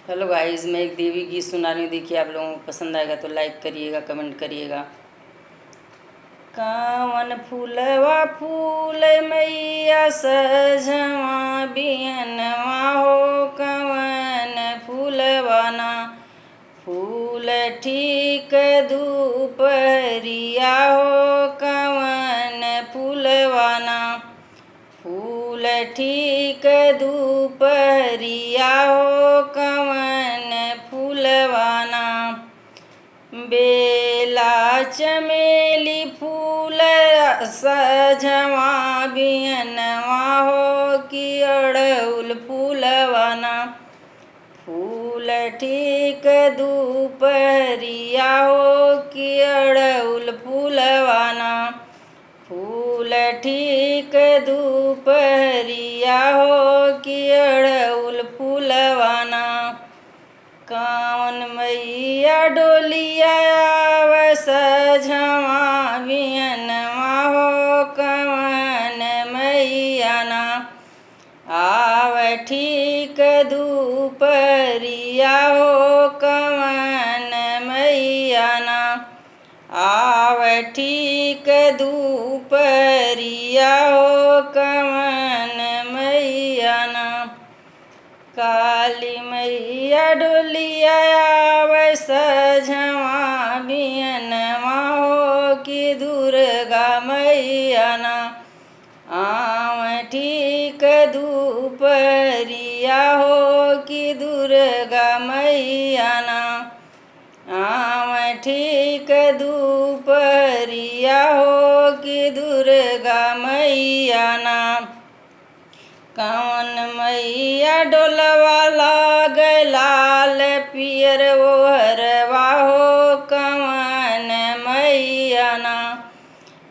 Hello guys, मैं एक देवी गीत सुना रही हूँ। देखिए, आप लोगों को पसंद आएगा तो लाइक करिएगा, कमेंट करिएगा। कावन फूलवा फूल मैया सजवा बियनवा हो, कवन फूलवाना फूल ठीक दुपहरिया हो, कवन फूलवाना फूल ठीक दुपहरिया हो, कवन फूलवाना बेला चमेली फूल सजवा बियनवा हो, कि अड़उल फूलवाना फूल ठीक दुपहरिया हो, कि अड़उल फूलवाना फूल ठीक दुपहरिया हो, कि अड़उल फूलवाना कावन मैया डोलिया आव सजवा बियनवा हो, कवन मैया ना आव ठीक दुपहरिया हो, कवन मैया ना आव ठीक दुपहरिया हो, कवन मैया ना काली मैया डोलिया आव सजवा बियनवा हो, कि दुर्गा मैया ना आव ठीक दुपहरिया हो, कि दुर्गा मैया ना आव ठीक दुपहरिया हो, कि दुर्गा मैया ना कवन मैया डोलवा लाग लाल पियर ओहरवा हो, कवन मैया ना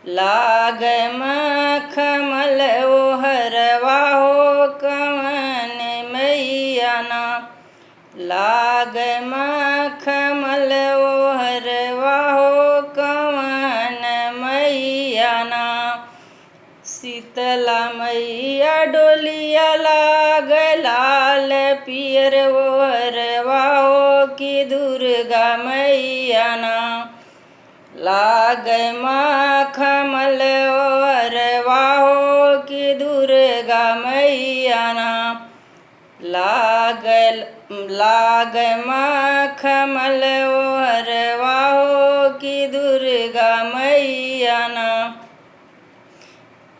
लाग मखमल ओहरवा हो, कवन मैया ना लाग मखमल ओहरवा हो, कवन मैया ना शीतला मैया डोलिया लाग लाल पियर ओहरवा हो, कि दुर्गा मैया ना लाग मखमल ओहरवा हो, कि दुर्गा मैया ना लाग मखमल ओहरवा हो, कि दुर्गा मैया ना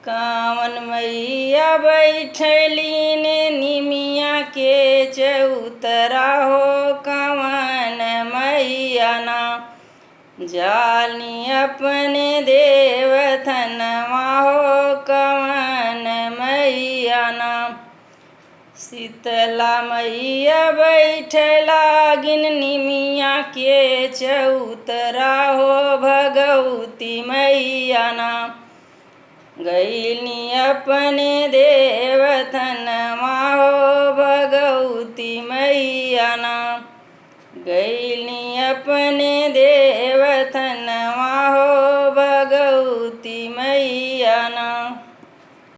कावन मैया बैठलीन निमिया के चौतरा हो, कवन मैया ना जानी अपने देवथनवा हो, कवन मैया ना शीतला मैया बैठलागिन निमिया के चौतरा हो, भगवती मैया ना गईनी अपने देवथनवा हो, भगवती मैया ना गईनी अपने देवथनवा